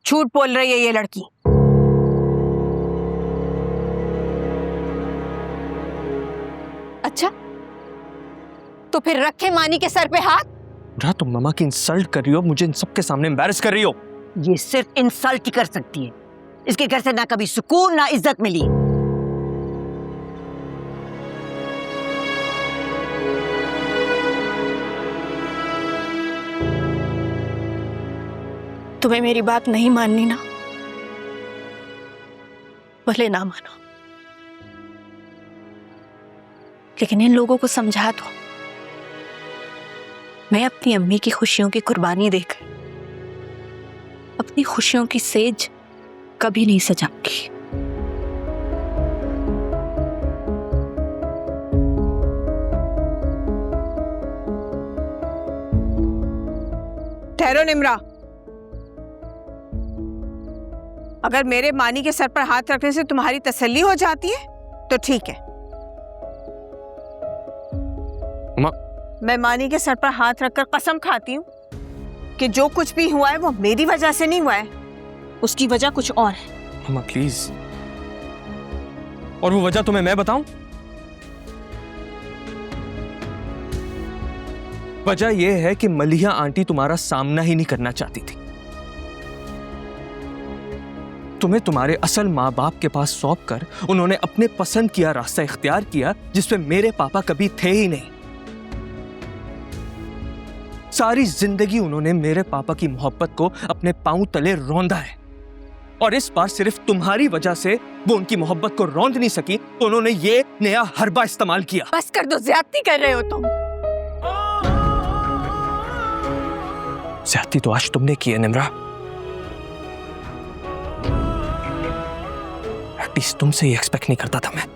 झूठ बोल रही है ये लड़की। अच्छा, तो फिर रखे मानी के सर पे हाथ? जहाँ तुम मामा की इंसल्ट कर रही हो, मुझे इन सबके सामने एम्बैरस कर रही हो। ये सिर्फ इंसल्ट ही कर सकती है। इसके घर से ना कभी सुकून ना इज्जत मिली। तुम्हें मेरी बात नहीं माननी ना, भले ना मानो, लेकिन इन लोगों को समझा दो, मैं अपनी अम्मी की खुशियों की कुर्बानी देकर अपनी खुशियों की सेज कभी नहीं सजाऊंगी। ठहरो निम्रा, अगर मेरे मानी के सर पर हाथ रखने से तुम्हारी तसल्ली हो जाती है तो ठीक है। मैं मानी के सर पर हाथ रखकर कसम खाती हूँ कि जो कुछ भी हुआ है वो मेरी वजह से नहीं हुआ है, उसकी वजह कुछ और है। मामा प्लीज, और वो वजह तुम्हें मैं बताऊं? वजह यह है कि मलिहा आंटी तुम्हारा सामना ही नहीं करना चाहती थी। तुम्हें तुम्हारे असल माँ बाप के पास सौंप कर उन्होंने अपने पसंद किया रास्ता इख्तियार किया, जिसपे मेरे पापा कभी थे ही नहीं। सारी जिंदगी उन्होंने मेरे पापा की मोहब्बत को अपने पांव तले रौंदा है, और इस बार सिर्फ तुम्हारी वजह से वो उनकी मोहब्बत को रौंद नहीं सकी, तो उन्होंने ये नया हरबा इस्तेमाल किया। बस कर दो, ज्यादती कर रहे हो तुम। ज्यादती तो आज तुमने की है निम्रा। एटलीस्ट तुमसे ये एक्सपेक्ट नहीं करता था मैं।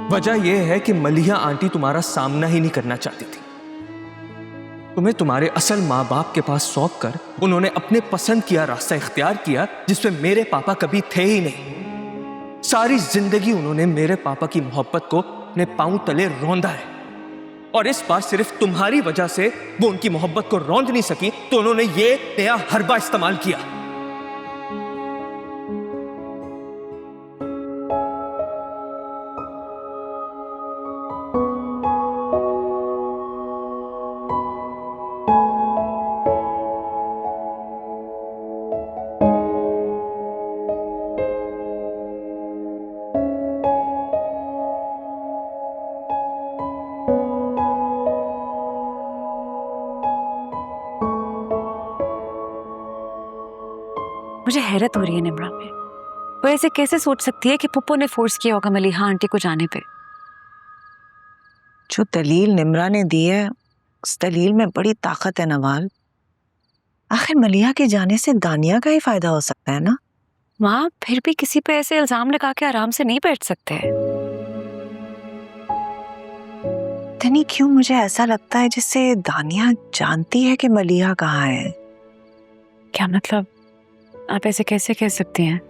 वजह यह है कि मलिहा आंटी तुम्हारा सामना ही नहीं करना चाहती थी। तुम्हें तुम्हारे असल माँ बाप के पास सौंप कर उन्होंने अपने पसंद किया रास्ता इख्तियार किया, जिसपे मेरे पापा कभी थे ही नहीं। सारी जिंदगी उन्होंने मेरे पापा की मोहब्बत को अपने पांव तले रौंदा है, और इस बार सिर्फ तुम्हारी वजह से वो उनकी मोहब्बत को रौंद नहीं सकी, तो उन्होंने ये नया हरबा इस्तेमाल किया। मुझे हैरत हो रही है निम्रा में। वो ऐसे कैसे सोच सकती है कि पुप्पो ने फोर्स किया होगा मलिहा आंटी को जाने पे। जो दलील निम्रा ने दी है, उस दलील में बड़ी ताकत है नवाल। आखिर मलिहा के जाने से दानिया का ही फायदा हो सकता है ना। माँ, फिर भी किसी पे ऐसे इल्जाम लगा के आराम से नहीं बैठ सकते। तनी क्यों मुझे ऐसा लगता है जिससे दानिया जानती है कि मलिहा कहाँ है। क्या मतलब? आप ऐसे कैसे कह सकती हैं?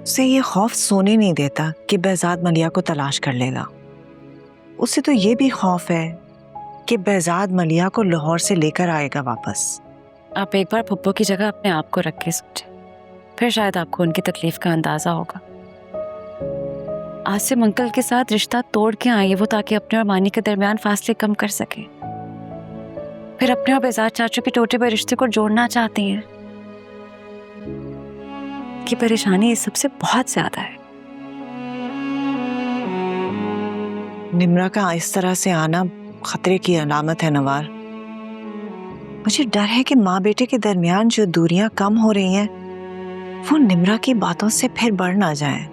उसे ये खौफ सोने नहीं देता कि behzad मलिहा को तलाश कर लेगा। उसे तो ये भी खौफ है कि behzad मलिहा को लाहौर से लेकर आएगा वापस। आप एक बार पुप्पो की जगह अपने आप को रख के सोचें, फिर शायद आपको उनकी तकलीफ का अंदाजा होगा। आसिम अंकल के साथ रिश्ता तोड़ के आई है वो, ताकि अपने और मानी के दरमियान फासले कम कर सके। फिर अपने और behzad चाचू के टोटे पर रिश्ते को जोड़ना चाहती हैं। की परेशानी इस सबसे बहुत ज्यादा है। निम्रा का इस तरह से आना खतरे की अलामत है नवार। मुझे डर है कि माँ बेटे के दरमियान जो दूरियां कम हो रही हैं वो निम्रा की बातों से फिर बढ़ ना जाए।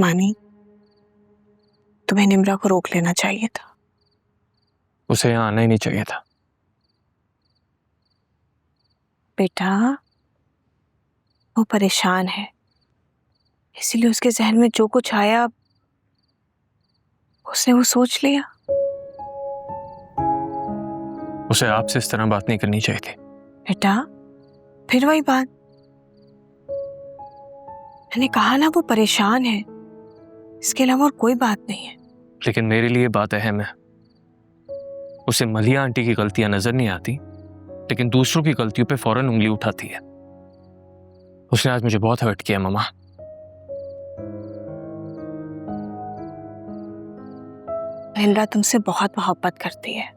मानी, तुम्हें निम्रा को रोक लेना चाहिए था। उसे यहाँ आना ही नहीं चाहिए था। बेटा, वो परेशान है, इसीलिए उसके जहन में जो कुछ आया उसने वो सोच लिया। उसे आपसे इस तरह बात नहीं करनी चाहिए थी। बेटा, फिर वही बात, मैंने कहा ना वो परेशान है, इसके अलावा और कोई बात नहीं है। लेकिन मेरे लिए बात अहम है। उसे मलिया आंटी की गलतियां नजर नहीं आती, लेकिन दूसरों की गलतियों पे फौरन उंगली उठाती है। उसने आज मुझे बहुत हर्ट किया मामा। निम्रा तुमसे बहुत मोहब्बत करती है।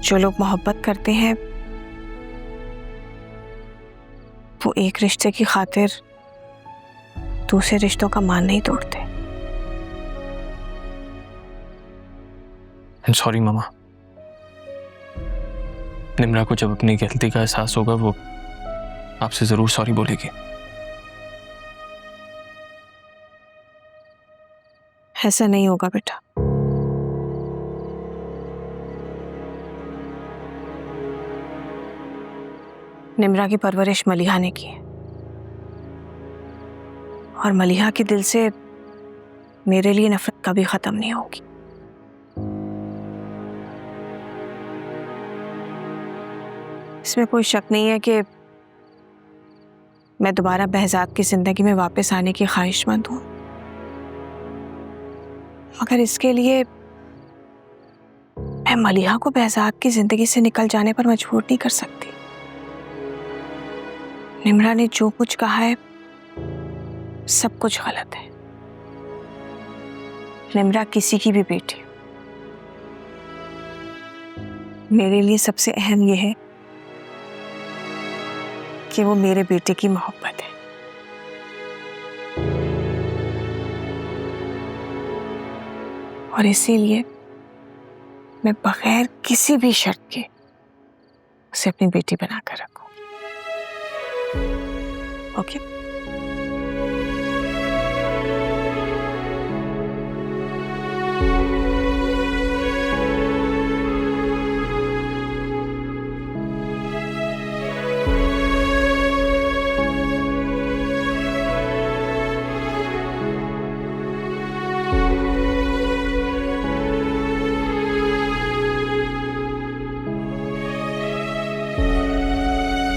जो लोग मोहब्बत करते हैं वो एक रिश्ते की खातिर दूसरे रिश्तों का मान नहीं तोड़ते। सॉरी मामा। निम्रा को जब अपनी गलती का एहसास होगा वो आपसे जरूर सॉरी बोलेगी। ऐसा नहीं होगा बेटा। निम्रा की परवरिश मलिहा ने की है और मलिहा के दिल से मेरे लिए नफरत कभी खत्म नहीं होगी। इसमें कोई शक नहीं है कि मैं दोबारा behzad की जिंदगी में वापस आने की ख्वाहिशमंद हूं, मगर इसके लिए मैं मलिहा को behzad की जिंदगी से निकल जाने पर मजबूर नहीं कर सकती। निम्रा ने जो कुछ कहा है सब कुछ गलत है। निम्रा किसी की भी बेटी, मेरे लिए सबसे अहम यह है कि वो मेरे बेटे की मोहब्बत है। और इसीलिए मैं बगैर किसी भी शर्त के उसे अपनी बेटी बनाकर रखूं। ओके?